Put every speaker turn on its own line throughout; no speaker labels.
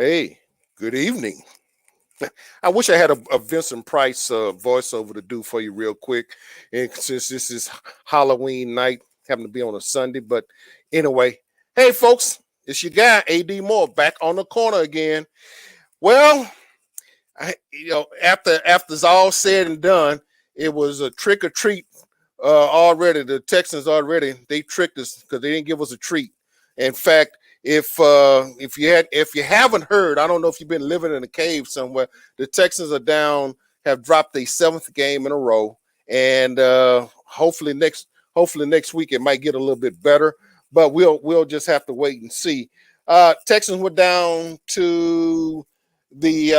Hey, good evening. I wish I had a Vincent Price voiceover to do for you real quick. And since this is Halloween night, having to be on a Sunday. But anyway, hey, folks, it's your guy, A.D. Moore, back on the corner again. Well, after it's all said and done, it was a trick or treat already. The Texans already, they tricked us because they didn't give us a treat. In fact, if you haven't heard, I don't know if you've been living in a cave somewhere. The Texans are down, have dropped a seventh game in a row, and hopefully next week it might get a little bit better. But we'll just have to wait and see. Texans were down to the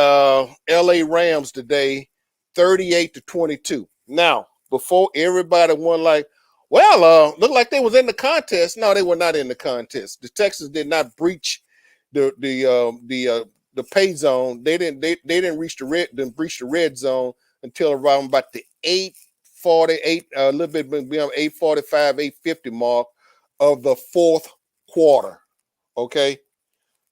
L.A. Rams today, 38-22. Now, before everybody won, like, well, looked like they was in the contest. No, they were not in the contest. The Texans did not breach the pay zone. They didn't breach the red zone until around about the 8:48, a little bit beyond 8:45, 8:50 mark of the fourth quarter. Okay.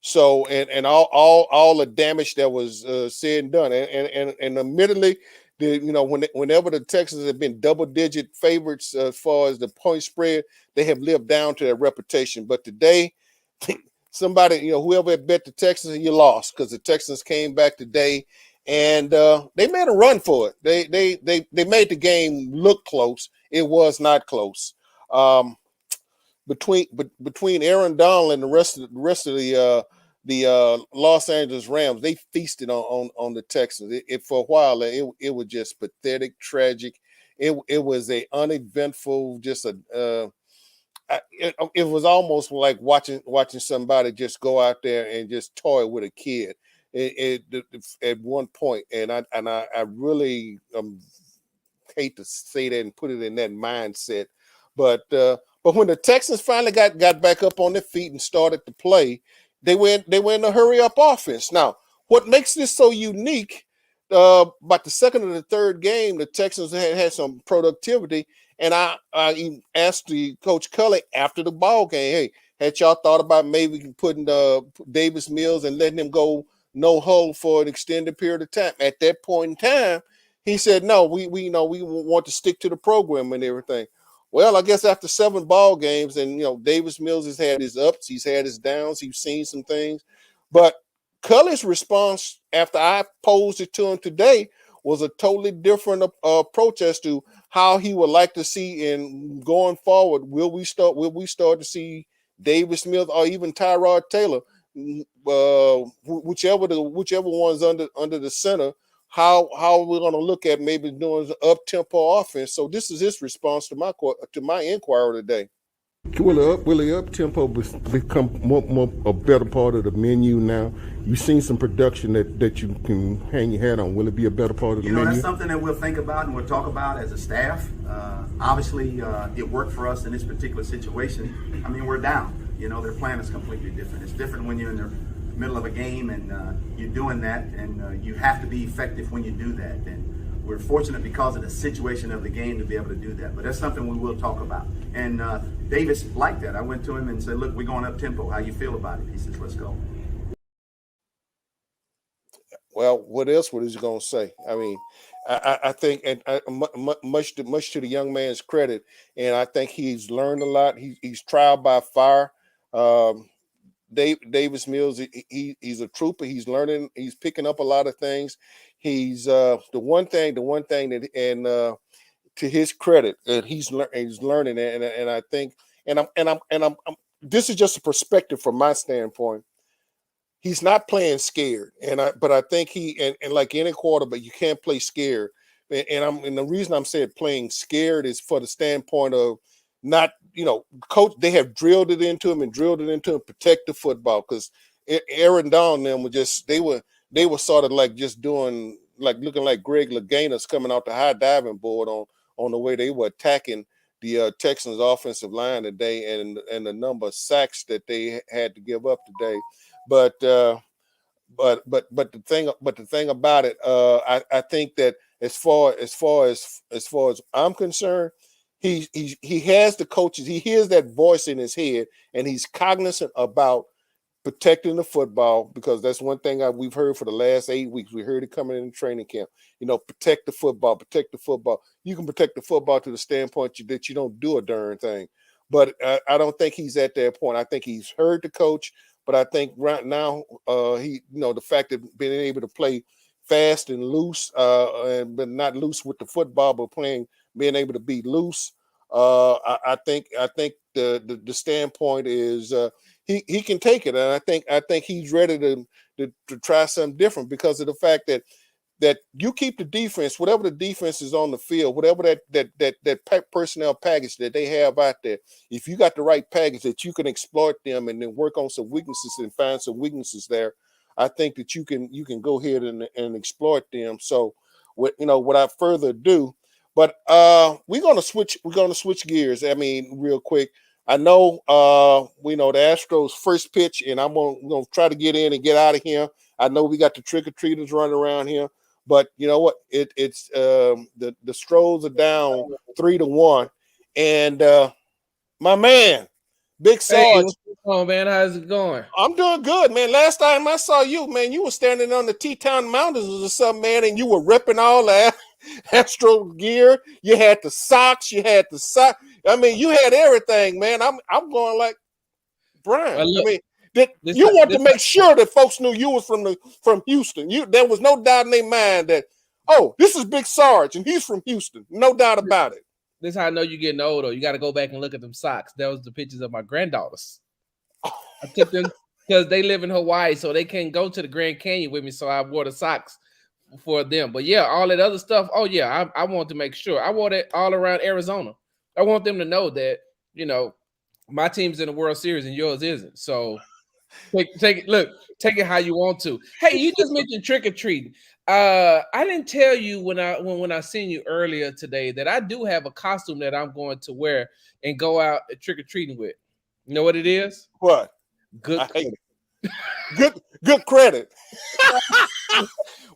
So and all the damage that was said and done, and admittedly, whenever the Texans have been double digit favorites as far as the point spread, they have lived down to their reputation. But today, somebody, whoever had bet the Texans, you lost because the Texans came back today and they made a run for it. They made the game look close. It was not close. Between Aaron Donald and the rest of the Los Angeles Rams, they feasted on the Texans. For a while, it was just pathetic, tragic. It was a uneventful, just it was almost like watching somebody just go out there and just toy with a kid. At one point, and I really hate to say that and put it in that mindset, but when the Texans finally got back up on their feet and started to play, they went in a hurry up offense. Now, what makes this so unique? About the second or the third game, the Texans had some productivity, and I even asked the Coach Cully after the ball game, "Hey, had y'all thought about maybe putting Davis Mills and letting him go no huddle for an extended period of time?" At that point in time, he said, "No, we want to stick to the program and everything." Well, I guess after 7 ball games, and Davis Mills has had his ups, he's had his downs, he's seen some things, but Cully's response after I posed it to him today was a totally different approach as to how he would like to see in going forward. Will we start to see Davis Mills or even Tyrod Taylor, whichever one's under the center? How we're going to look at maybe doing up tempo offense. So this is his response to my inquiry today. Will the up tempo become more a better part of the menu now? You've seen some production that you can hang your hat on. Will it be a better part of the menu?
That's something that we'll think about and we'll talk about as a staff. Obviously, it worked for us in this particular situation. I mean, we're down. Their plan is completely different. It's different when you're in the middle of a game and you're doing that, and you have to be effective when you do that. And we're fortunate because of the situation of the game to be able to do that. But that's something we will talk about. And Davis liked that. I went to him and said, "Look, we're going up tempo. How you feel about it?" He says, "Let's go."
Well, what else was he going to say? I mean, I think, and much to the young man's credit, and I think he's learned a lot. He's trial by fire. Um, Davis Mills, he's a trooper. He's learning. He's picking up a lot of things. He's the one thing that, and to his credit, that he's learning, and I think, I'm. This is just a perspective from my standpoint. He's not playing scared, but I think and like any quarterback, you can't play scared. And the reason I'm saying playing scared is for the standpoint of not, coach, they have drilled it into him protect the football, because Aaron Donald and them were sort of like just doing, like looking like Greg Louganis coming out the high diving board on the way they were attacking the Texans offensive line today, and the number of sacks that they had to give up today. But the thing about it, I think that as far as I'm concerned, he has the coaches. He hears that voice in his head, and he's cognizant about protecting the football, because that's one thing we've heard for the last 8 weeks. We heard it coming in the training camp. Protect the football, protect the football. You can protect the football to the standpoint that you don't do a darn thing. But I don't think he's at that point. I think he's heard the coach, but I think right now the fact that being able to play fast and loose, but not loose with the football, but being able to be loose. I think the standpoint is he can take it, and I think he's ready to try something different, because of the fact that you keep the defense, whatever the defense is on the field, whatever that personnel package that they have out there. If you got the right package that you can exploit them and then work on some weaknesses and find some weaknesses there, I think that you can go ahead and exploit them. So, without further ado, but we're gonna switch gears. I mean, real quick. I know we know the Astros first pitch, and we're gonna try to get in and get out of here. I know we got the trick-or-treaters running around here, but you know what? It's the Stros are down 3-1, and my man, Big Sarge.
Hey, what's going on, man? How's it going?
I'm doing good, man. Last time I saw you, man, you were standing on the Teton Mountains or something, man, and you were ripping all that Astro gear. You had the socks, you had the sock. I mean, you had everything, man. I'm going like, Brian.
Look,
I mean, you want to make sure that folks knew you was from Houston. There was no doubt in their mind that, oh, this is Big Sarge and he's from Houston. No doubt about it.
This is how I know you're getting older. You got to go back and look at them socks. That was the pictures of my granddaughters. I took them because they live in Hawaii, so they can't go to the Grand Canyon with me. So I wore the socks for them. But yeah, all that other stuff. Oh yeah, I want to make sure. I wore it all around Arizona. I want them to know that my team's in the World Series and yours isn't. So take it how you want to. Hey, you just mentioned trick or treating. I didn't tell you when I seen you earlier today that I do have a costume that I'm going to wear and go out trick or treating with. You know what it is?
What?
Good credit.
Good credit.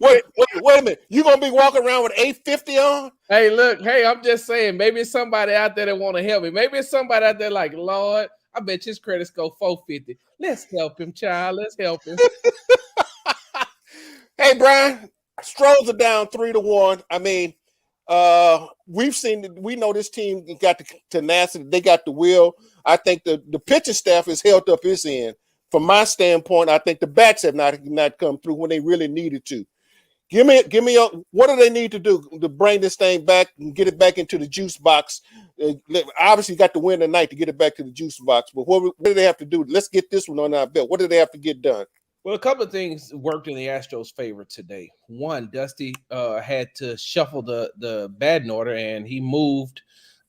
Wait a minute. You gonna be walking around with 850 on?
Hey, I'm just saying, maybe it's somebody out there that want to help me. Maybe it's somebody out there like, Lord, I bet his credits go 450. Let's help him, child. Let's help him.
Hey, Brian, Stros are down 3-1. I mean, we know this team got the tenacity, they got the will. I think the pitching staff has held up his end. From my standpoint, I think the bats have not come through when they really needed to. Give me what do they need to do to bring this thing back and get it back into the juice box? Obviously, got to win tonight to get it back to the juice box. But what do they have to do? Let's get this one on our belt. What do they have to get done?
Well, a couple of things worked in the Astros' favor today. One, Dusty had to shuffle the batting order, and he moved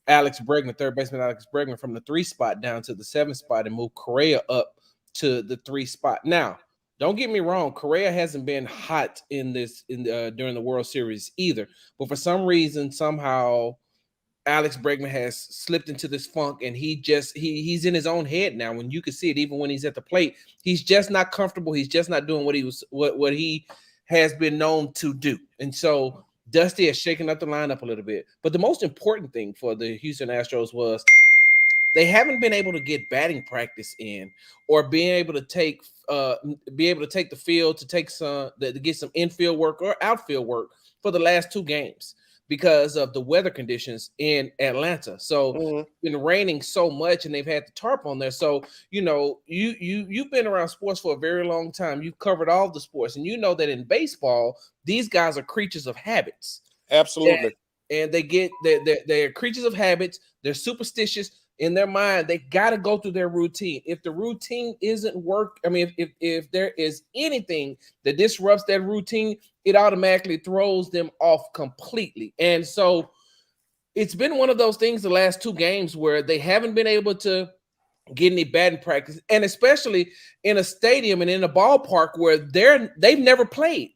Alex Bregman, third baseman Alex Bregman, from the 3 spot down to the 7 spot and moved Correa up to the 3 spot. Now, don't get me wrong, Correa hasn't been hot during the World Series either. But for some reason, somehow, Alex Bregman has slipped into this funk, and he's in his own head now. When you can see it, even when he's at the plate, he's just not comfortable. He's just not doing what he has been known to do. And so Dusty has shaken up the lineup a little bit. But the most important thing for the Houston Astros was they haven't been able to get batting practice in, or being able to take the field to get some infield work or outfield work for the last 2 games because of the weather conditions in Atlanta. So It's been raining so much, and they've had the tarp on there. So you've been around sports for a very long time. You've covered all the sports, and you know that in baseball, these guys are creatures of habits.
Absolutely.
And they're creatures of habits. They're superstitious. In their mind, they got to go through their routine. If the routine isn't if there is anything that disrupts that routine, it automatically throws them off completely. And so it's been one of those things the last 2 games where they haven't been able to get any batting practice, and especially in a stadium and in a ballpark where they've never played.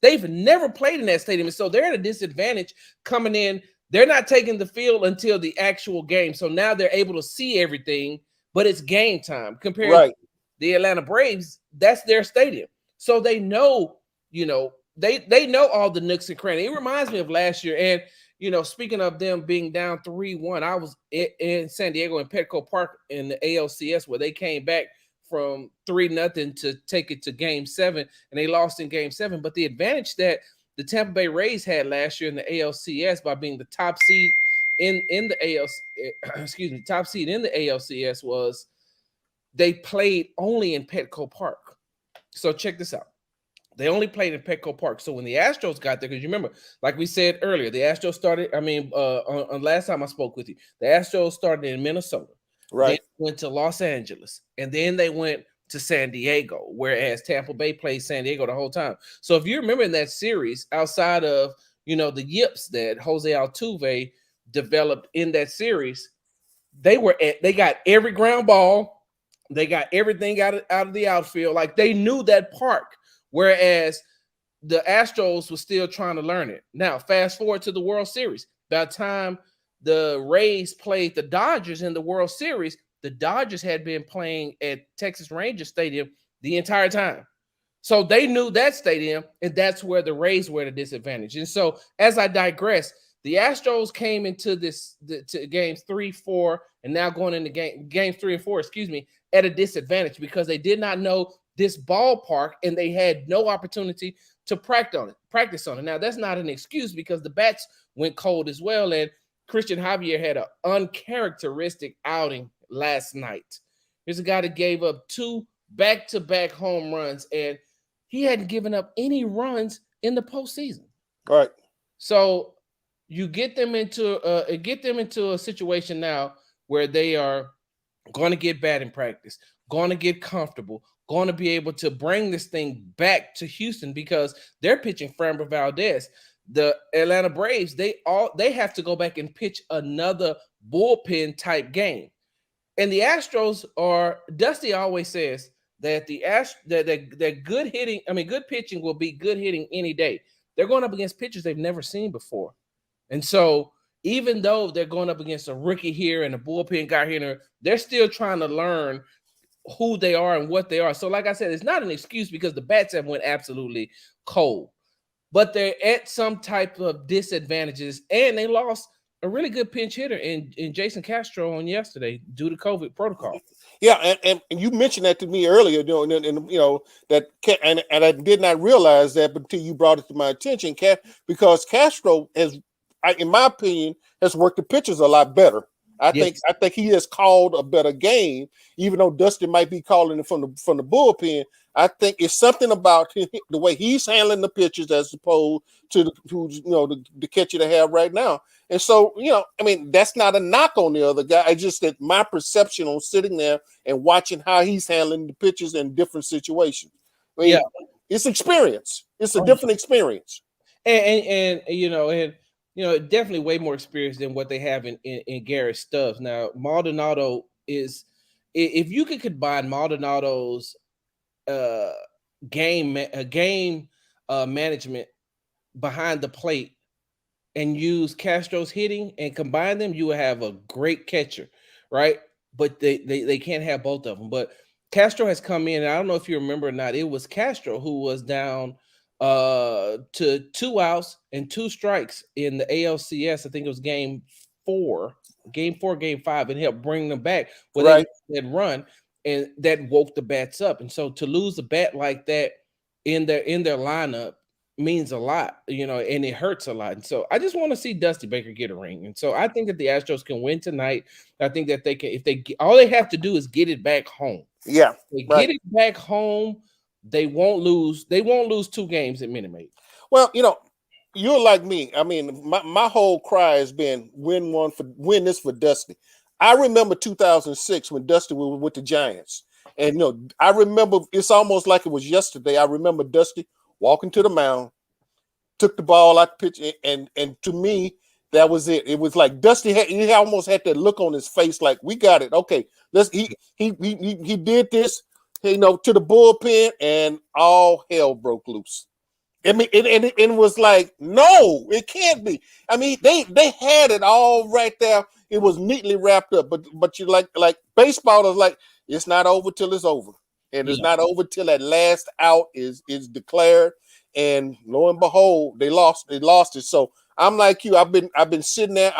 They've never played in that stadium, and so they're at a disadvantage coming in. They're not taking the field until the actual game. So now they're able to see everything, but it's game time. Compared to the Atlanta Braves, that's their stadium. So they know, they know all the nooks and crannies. It reminds me of last year. And, speaking of them being down 3-1, I was in San Diego in Petco Park in the ALCS where they came back from 3-0 to take it to Game 7, and they lost in Game 7. But the advantage that the Tampa Bay Rays had last year in the ALCS by being the top seed in the ALC, excuse me, top seed in the ALCS was they played only in Petco Park. So check this out. They only played in Petco Park. So when the Astros got there, because you remember, like we said earlier, the Astros started, on last time I spoke with you, the Astros started in Minnesota.
Right.
Then went to Los Angeles. And then they went to San Diego, whereas Tampa Bay played San Diego the whole time. So if you remember in that series, outside of, the yips that Jose Altuve developed in that series, they got every ground ball. They got everything out of the outfield. Like they knew that park. Whereas the Astros were still trying to learn it. Now, fast forward to the World Series. By the time the Rays played the Dodgers in the World Series, the Dodgers had been playing at Texas Rangers Stadium the entire time. So they knew that stadium, and that's where the Rays were at a disadvantage. And so, as I digress, the Astros came into to games 3, 4, and now going into games 3 and 4, at a disadvantage because they did not know this ballpark, and they had no opportunity to practice on it. Now, that's not an excuse because the bats went cold as well, and Christian Javier had an uncharacteristic outing last night. Here's a guy that gave up 2 back-to-back home runs, and he hadn't given up any runs in the postseason.
All right.
So you get them into a situation now where they are going to get batting practice, going to get comfortable, going to be able to bring this thing back to Houston because they're pitching Framber Valdez. The Atlanta Braves, they have to go back and pitch another bullpen type game. And the Astros are, Dusty always says that that good pitching will be good hitting any day. They're going up against pitchers they've never seen before. And so even though they're going up against a rookie here and a bullpen guy here, they're still trying to learn who they are and what they are. So like I said, it's not an excuse because the bats have went absolutely cold, but they're at some type of disadvantages, and they lost a really good pinch hitter in Jason Castro on yesterday due to COVID protocol.
Yeah, and you mentioned that to me earlier, and I did not realize that until you brought it to my attention, because Castro has, in my opinion, has worked the pitchers a lot better. I think he has called a better game, even though Dusty might be calling it from the bullpen. I think it's something about the way he's handling the pitches as opposed to the catcher they have right now. And so, that's not a knock on the other guy. It's just that my perception on sitting there and watching how he's handling the pitches in different situations. It's experience. It's a different experience.
And definitely way more experience than what they have in Garrett Stubbs. Now, Maldonado is, if you could combine Maldonado's game management behind the plate and use Castro's hitting and combine them, you will have a great catcher, right? But they can't have both of them. But Castro has come in, and I don't know if you remember or not, it was Castro who was down to 2 outs and 2 strikes in the ALCS. I think it was game 5, and helped bring them back with that run, and that woke the bats up. And so to lose a bat like that in their lineup means a lot, and it hurts a lot. And so I just want to see Dusty Baker get a ring. And so I think that the Astros can win tonight. I think that they can, all they have to do is get it back home.
Yeah,
get it back home. They won't lose 2 games at Minute Maid.
Well, you're like me. I mean, my whole cry has been win this for Dusty. I remember 2006 when Dusty was with the Giants. And I remember, it's almost like it was yesterday. I remember Dusty walking to the mound, took the ball out the pitch, and to me, that was it. It was like Dusty he almost had that look on his face, like, we got it. Okay, he did this, to the bullpen, and all hell broke loose. I mean, it was like, no, it can't be. I mean, they had it all right there. It was neatly wrapped up, but you like baseball is like, it's not over till it's over. And it's not over till that last out is declared. And lo and behold, they lost it. So I'm like you. I've been sitting there.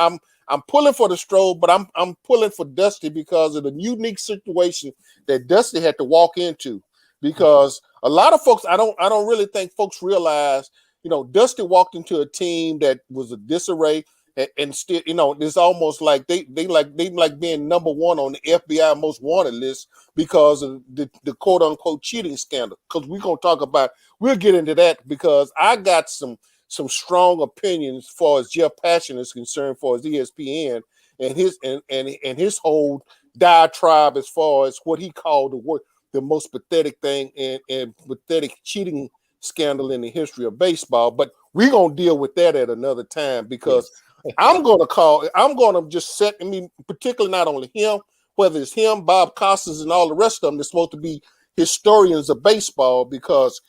I'm pulling for the Stroll, but I'm pulling for Dusty because of the unique situation that Dusty had to walk into. Because a lot of folks, I don't really think folks realize, Dusty walked into a team that was a disarray, and still, it's almost like they like being number one on the FBI most wanted list because of the quote unquote cheating scandal. Because we'll get into that because I got some strong opinions as far as Jeff Passion is concerned, for his ESPN and his whole diatribe as far as what he called the most pathetic thing and pathetic cheating scandal in the history of baseball. But we're gonna deal with that at another time because I'm gonna just set, particularly not only him, whether it's him, Bob Costas, and all the rest of them, they're supposed to be historians of baseball because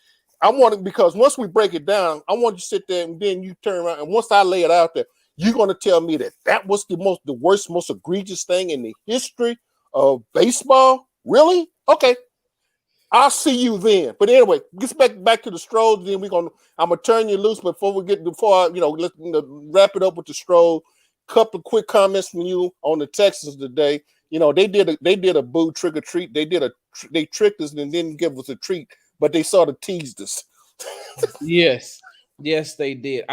once we break it down, I want you to sit there and then you turn around, and once I lay it out there, you're going to tell me that was the worst, most egregious thing in the history of baseball? Really? Okay. I'll see you then. But anyway, get back to the Stroll. Then I'm gonna turn you loose. Let's wrap it up with the Stroll. Couple of quick comments from you on the Texans today. They did a boo trick or treat. They tricked us and didn't give us a treat, but they sort of teased us.
Yes, they did.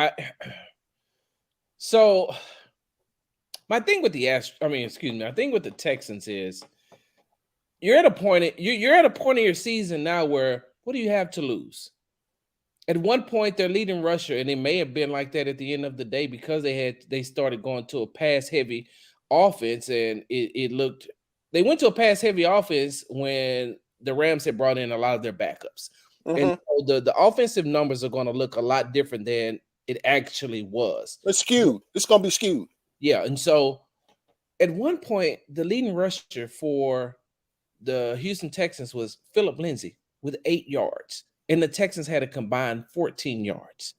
So my thing with my thing with the Texans is you're at a point of your season now where what do you have to lose? At one point, their leading rusher, and it may have been like that at the end of the day because they started going to a pass heavy offense, and they went to a pass heavy offense when the Rams had brought in a lot of their backups. Mm-hmm. And so the offensive numbers are going to look a lot different than it actually was.
It's skewed. It's going to be skewed.
Yeah, and so at one point, the leading rusher for the Houston Texans was Philip Lindsay with 8 yards, and the Texans had a combined 14 yards.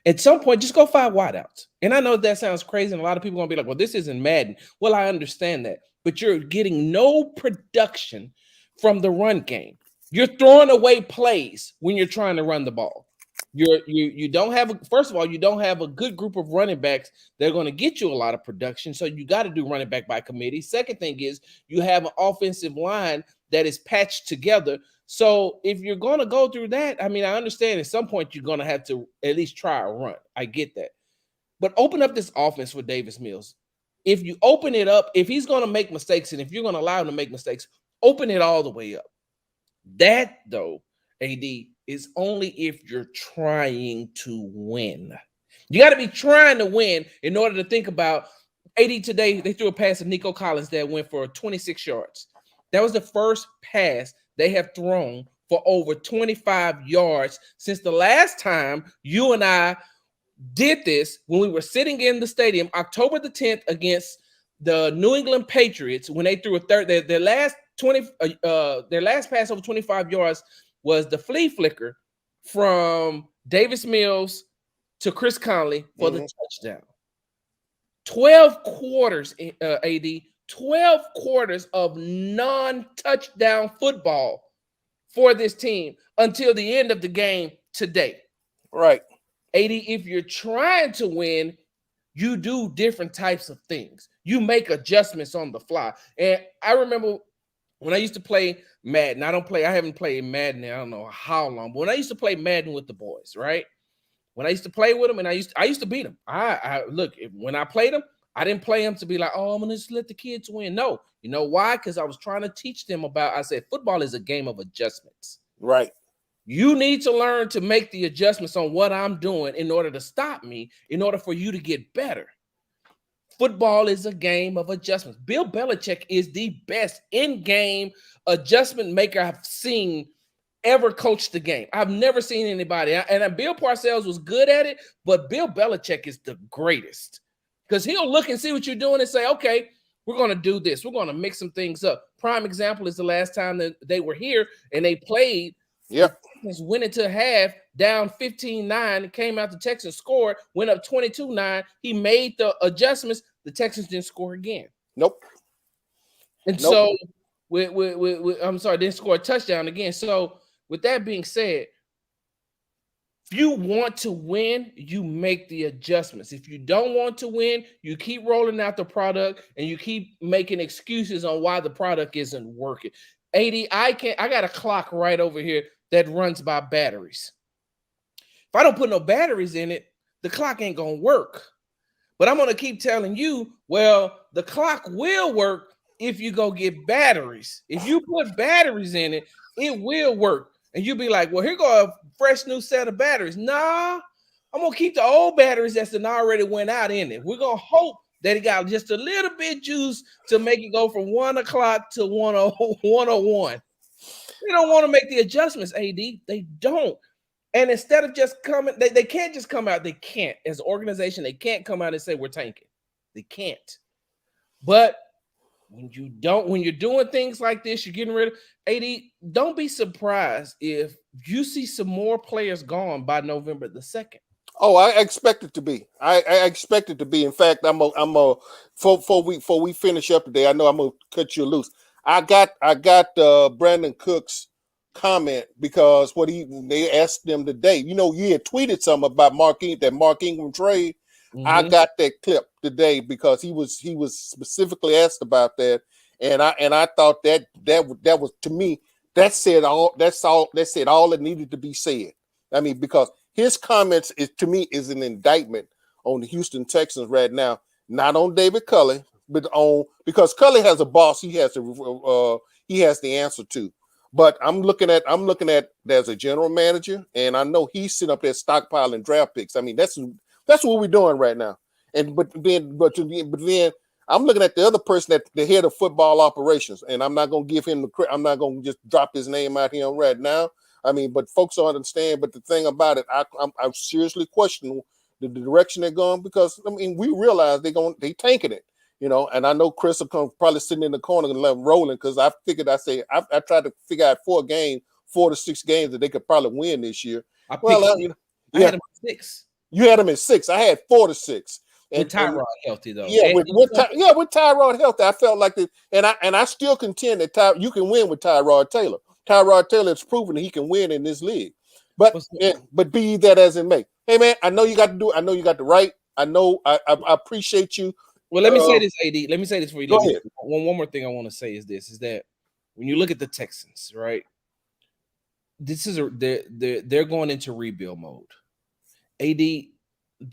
At some point, just go 5 wideouts. And I know that sounds crazy, and a lot of people are going to be like, well, this isn't Madden. Well, I understand that, but you're getting no production from the run game. You're throwing away plays when you're trying to run the ball. You don't have first of all, you don't have a good group of running backs that are going to get you a lot of production. So you got to do running back by committee. Second thing is you have an offensive line that is patched together. So if you're going to go through that, I understand at some point you're going to have to at least try a run. I get that. But open up this offense for Davis Mills. If you open it up, if he's going to make mistakes and if you're going to allow him to make mistakes, open it all the way up. That, though, AD, is only if you're trying to win. You got to be trying to win in order to think about AD today. They threw a pass to Nico Collins that went for 26 yards. That was the first pass they have thrown for over 25 yards since the last time you and I did this when we were sitting in the stadium October the 10th against the New England Patriots when they threw their last pass over 25 yards was the flea flicker from Davis Mills to Chris Conley for the touchdown. 12 quarters, AD, 12 quarters of non-touchdown football for this team until the end of the game today.
Right.
AD, if you're trying to win, you do different types of things. You make adjustments on the fly. And I remember when I used to play Madden, I haven't played Madden in I don't know how long, but when I used to play Madden with the boys, right? When I used to play with them and I used to beat them. When I played them, I didn't play them to be like, oh, I'm going to just let the kids win. No. You know why? Because I was trying to teach them I said, football is a game of adjustments.
Right.
You need to learn to make the adjustments on what I'm doing in order to stop me, in order for you to get better. Football is a game of adjustments. Bill Belichick is the best in-game adjustment maker I've seen ever coach the game. I've never seen anybody. And Bill Parcells was good at it, but Bill Belichick is the greatest because he'll look and see what you're doing and say, okay, we're going to do this. We're going to mix some things up. Prime example is the last time that they were here and they played.
Yep.
Went into half down 15-9, came out, the Texans scored, went up 22-9. He made the adjustments. The Texans didn't score again.
Nope.
And so didn't score a touchdown again. So with that being said, If you want to win, you make the adjustments. If you don't want to win, you keep rolling out the product and you keep making excuses on why the product isn't working. AD, I got a clock right over here that runs by batteries. If I don't put no batteries in it, the clock ain't gonna work. But I'm gonna keep telling you, well, the clock will work if you go get batteries. If you put batteries in it, it will work. And you'll be like, well, here go a fresh new set of batteries. Nah, I'm gonna keep the old batteries that's already went out in it. We're gonna hope that it got just a little bit juice to make it go from 1 o'clock to 101. They don't want to make the adjustments, AD. They don't. And instead of just coming, they can't just come out. They can't. As an organization, they can't come out and say we're tanking. They can't. But when you're doing things like this, you're getting rid of AD. Don't be surprised if you see some more players gone by November the 2nd.
Oh, I expect it to be. I expect it to be. In fact, before we finish up today, I know I'm gonna cut you loose. I got Brandon Cook's comment because they asked them today. You know, you had tweeted something about that Mark Ingram trade.
Mm-hmm.
I got that clip today because he was specifically asked about that, and I thought that was, to me, that said all that needed to be said. I mean, because his comments to me is an indictment on the Houston Texans right now, not on David Culley, but because Culley has a boss he has the answer to. But I'm looking at as a general manager, and I know he's sitting up there stockpiling draft picks. I mean, that's what we're doing right now. But then I'm looking at the other person, that the head of football operations, and I'm not going to give him I'm not going to just drop his name out here right now. I mean, but folks don't understand. But the thing about it, I seriously question the direction they're going, because I mean, we realize they tanking it. You know, and I know Chris will come probably sitting in the corner and let them rolling, because I tried to figure out 4 to 6 games that they could probably win this year.
I had them at 6.
You had them at 6. I had 4 to 6.
With Tyrod healthy though.
Yeah, with Tyrod healthy, I felt like that, and I still contend that you can win with Tyrod Taylor. Tyrod Taylor has proven that he can win in this league. But be that as it may. Hey man, I know you got to do it. I know you got the right. I know I appreciate you.
Well, let me say this, AD. Let me say this for you.
Go ahead.
One more thing I want to say is that when you look at the Texans, right? They're going into rebuild mode. AD,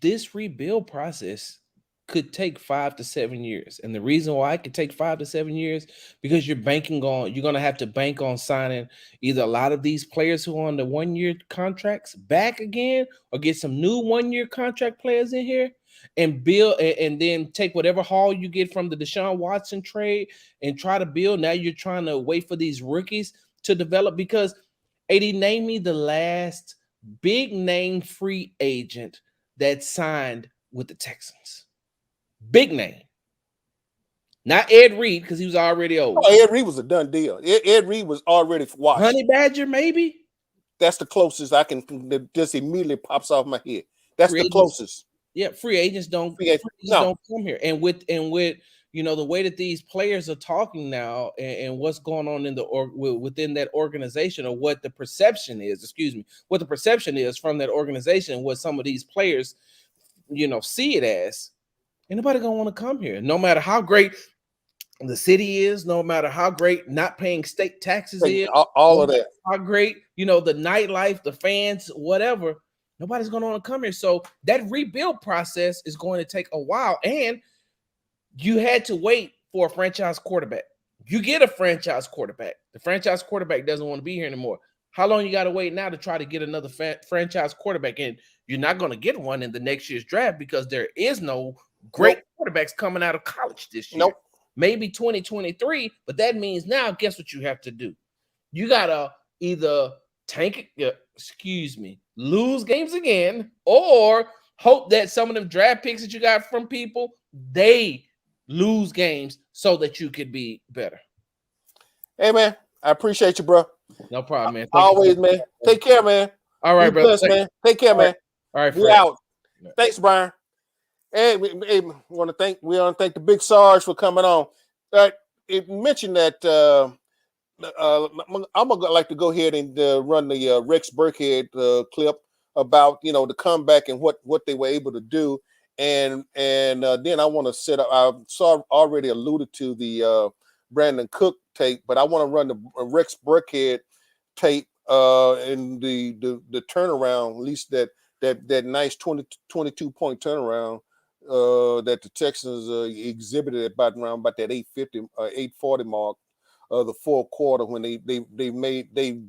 this rebuild process could take 5 to 7 years. And the reason why it could take 5 to 7 years, because you're going to have to bank on signing either a lot of these players who are on the 1-year contracts back again, or get some new 1-year contract players in here and build, and then take whatever haul you get from the Deshaun Watson trade and try to build. Now you're trying to wait for these rookies to develop, because AD, name me the last big name free agent that signed with the Texans. Big name. Not Ed Reed, because he was already old.
Oh, Ed Reed was a done deal. Ed Reed was already washed.
Honey Badger, maybe?
That's the closest I can, that just immediately pops off my head. That's the closest.
Yeah, free agents don't come here. And with you know, the way that these players are talking now, and what's going on within that organization, or what the perception is, what the perception is from that organization, what some of these players, you know, see it as, ain't nobody gonna want to come here, no matter how great the city is, no matter how great not paying state taxes is,
all of that,
how great, you know, the nightlife, the fans, whatever. Nobody's going to want to come here. So that rebuild process is going to take a while. And you had to wait for a franchise quarterback. You get a franchise quarterback. The franchise quarterback doesn't want to be here anymore. How long you got to wait now to try to get another franchise quarterback? And you're not going to get one in the next year's draft, because there is no great quarterbacks coming out of college this year.
Nope.
Maybe 2023, but that means now, guess what you have to do? You got to either lose games again, or hope that some of them draft picks that you got from people, they lose games so that you could be better.
Hey man, I appreciate you, bro.
No problem, man.
Always, man. Take care, man.
All right, brother.
Man. Take care, man.
All right,
we out. Yeah. Thanks, Brian. Hey, we want to thank the Big Sarge for coming on. It mentioned that I'm gonna like to go ahead and run the Rex Burkhead clip about the comeback and what they were able to do. And then I want to set up. I saw already alluded to the Brandon Cook tape, but I want to run the Rex Burkhead tape in the turnaround, at least that nice 22-point turnaround that the Texans exhibited about that 840 mark of the fourth quarter, when they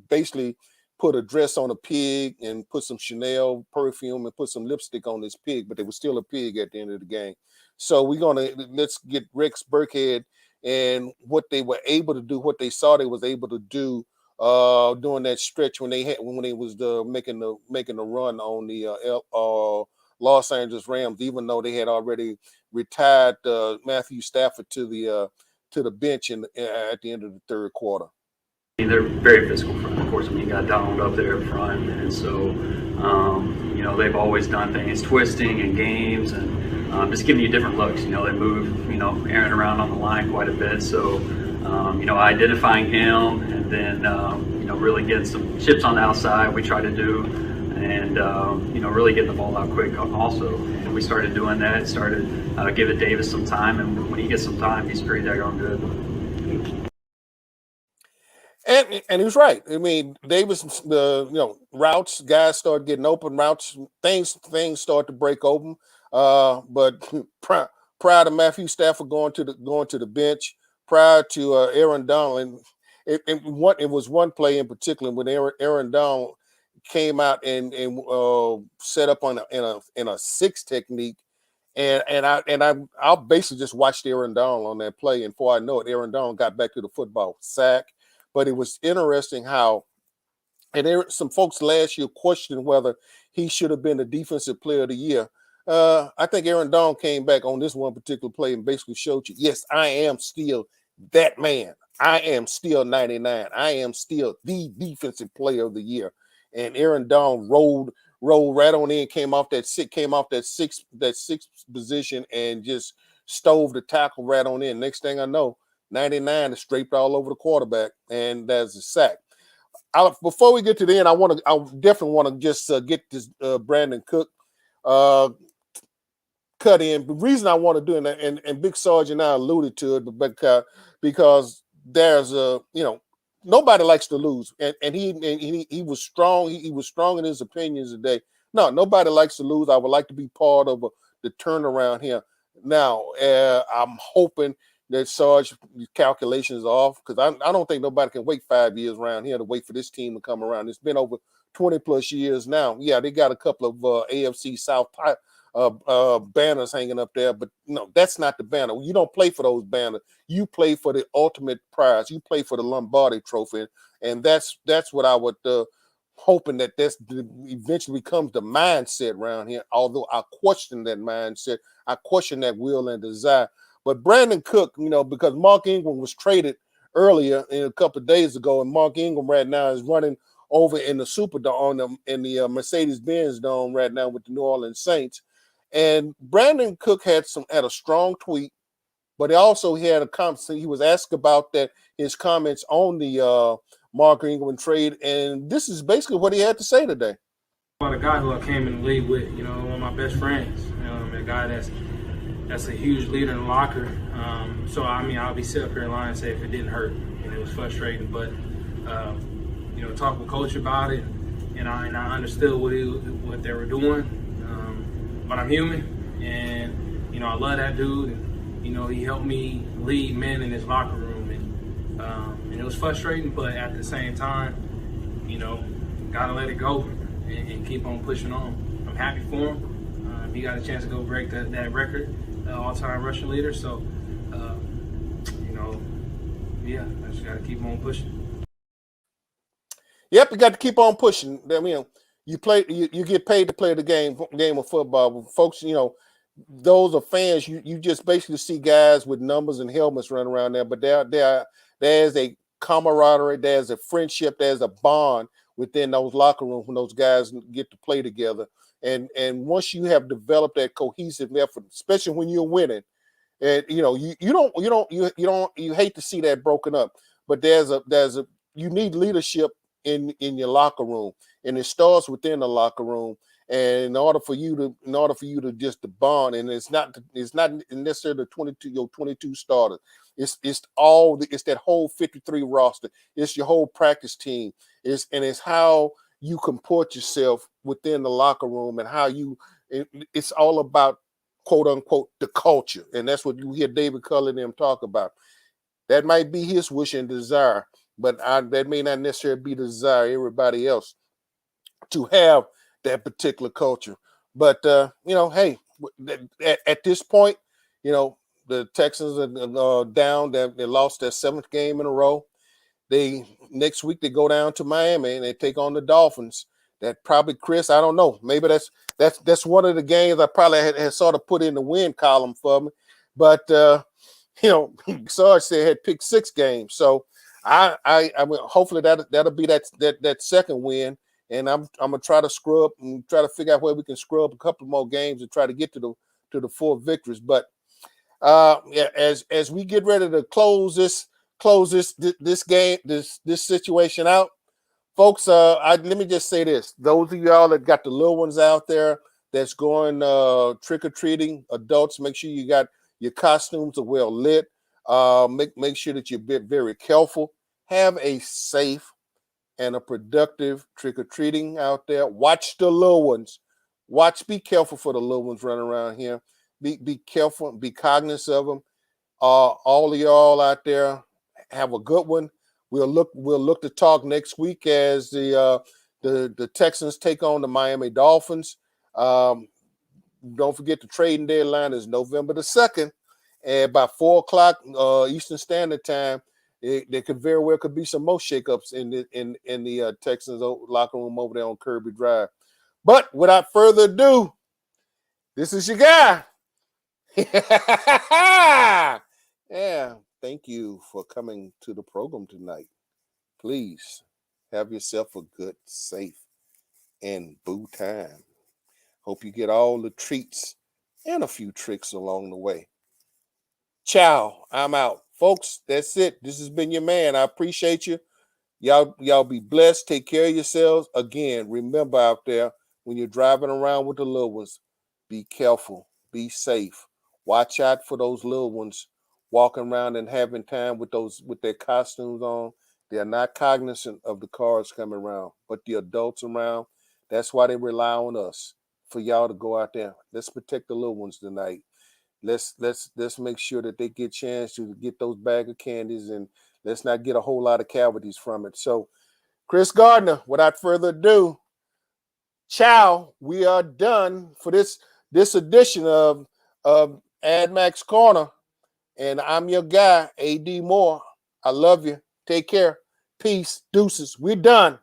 basically put a dress on a pig and put some Chanel perfume and put some lipstick on this pig, but they were still a pig at the end of the game. So let's get Rex Burkhead and what they were able to do, what they saw they was able to do during that stretch when they was making the run on the Los Angeles Rams, even though they had already retired Matthew Stafford to the bench at the end of the third quarter.
They're very physical front. Of course, you got Donald up there in front, and so they've always done things twisting and games and just giving you different looks. They move Aaron around on the line quite a bit, so identifying him and then really getting some chips on the outside we try to do, and really getting the ball out quick also. And we started doing that, giving Davis some time, and when he gets some time, he's pretty daggone good.
And he was right. I mean, Davis, routes, guys started getting open routes, things start to break open. But prior to Matthew Stafford going to the bench, prior to Aaron Donald, it was one play in particular when Aaron Donald came out and set up in a six technique, and I basically just watched Aaron Donald on that play, and before I know it, Aaron Donald got back to the football sack. But it was interesting how, and there some folks last year questioned whether he should have been the defensive player of the year. I think Aaron Donald came back on this one particular play and basically showed you, yes, I am still that man. I am still 99. I am still the defensive player of the year. And Aaron Donald rolled right on in, came off that sixth position and just stove the tackle right on in. Next thing I know, 99 is draped all over the quarterback, and there's a sack. Before we get to the end, I definitely want to just get this Brandon Cook cut in. The reason I want to do it, and Big Sarge and I alluded to it, because there's nobody likes to lose, and he was strong. He was strong in his opinions today. No, nobody likes to lose. I would like to be part of the turnaround here. Now, I'm hoping that Sarge calculations are off, because I don't think nobody can wait 5 years around here to wait for this team to come around. It's been over 20 plus years now. Yeah, they got a couple of AFC South banners hanging up there, but no, that's not the banner. You don't play for those banners. You play for the ultimate prize. You play for the Lombardi Trophy, and that's what I would hoping that this eventually becomes the mindset around here. Although I question that mindset, I question that will and desire. But Brandon Cook, because Mark Ingram was traded earlier a couple of days ago, and Mark Ingram right now is running over in the Superdome, in the Mercedes-Benz Dome right now with the New Orleans Saints. And Brandon Cook had a strong tweet, but he also had a comment. He was asked about his comments on the Mark Ingram trade, and this is basically what he had to say today.
About a guy who I came in the league with, one of my best friends, a guy that's a huge leader in the locker. So I'll be sitting up here lying and say if it didn't hurt, and it was frustrating, but talk with coach about it, and I understood what they were doing. But I'm human, and I love that dude, and he helped me lead men in his locker room, and it was frustrating, but at the same time, gotta let it go and keep on pushing on. I'm happy for him. He got a chance to go break that record, all-time rushing leader. So, I just got to keep on pushing.
Yep, you got to keep on pushing. You get paid to play the game of football. Folks, those are fans. You just basically see guys with numbers and helmets running around there, but there's a camaraderie, there's a friendship, there's a bond within those locker rooms when those guys get to play together. And once you have developed that cohesive effort, especially when you're winning, and you hate to see that broken up. But you need leadership in your locker room, and it starts within the locker room. And in order for you to just to bond, and it's not necessarily the 22 starters. It's that whole 53 roster. It's your whole practice team. It's how you comport yourself within the locker room, and how it's all about, quote unquote, the culture. And that's what you hear David Culley and them talk about. That might be his wish and desire, but that may not necessarily be the desire of everybody else to have that particular culture. But hey, at this point, the Texans are down. They lost their 7th game in a row. Next week they go down to Miami and they take on the Dolphins. That probably, Chris, I don't know. Maybe that's one of the games I probably had sort of put in the win column for me. But Sarge said had picked 6 games. So I mean, hopefully that'll be that second win. And I'm gonna try to scrub and try to figure out where we can scrub a couple more games and try to get to the 4 victories. But as we get ready to close this game, this situation out, folks, let me just say this. Those of y'all that got the little ones out there that's going trick-or-treating, adults, make sure you got your costumes are well lit. Make sure that you're very careful. Have a safe and a productive trick-or-treating out there. Watch the little ones. Be careful for the little ones running around here. Be careful, be cognizant of them. All of y'all out there, have a good one. We'll look to talk next week as the Texans take on the Miami Dolphins. Don't forget the trading deadline is November the 2nd, and by 4:00 Eastern Standard Time. There could very well be some more shakeups in the Texans locker room over there on Kirby Drive. But without further ado, this is your guy. Yeah, thank you for coming to the program tonight. Please have yourself a good, safe, and boo time. Hope you get all the treats and a few tricks along the way. Ciao. I'm out. Folks, that's it. This has been your man. I appreciate you. Y'all be blessed. Take care of yourselves. Again, remember out there, when you're driving around with the little ones, be careful. Be safe. Watch out for those little ones walking around and having time with their costumes on. They're not cognizant of the cars coming around, but the adults around. That's why they rely on us for y'all to go out there. Let's protect the little ones tonight. Let's make sure that they get a chance to get those bag of candies, and let's not get a whole lot of cavities from it. So, Chris Gardner, without further ado, ciao. We are done for this edition of AdMax Corner, and I'm your guy, AD Moore. I love you. Take care. Peace. Deuces. We're done.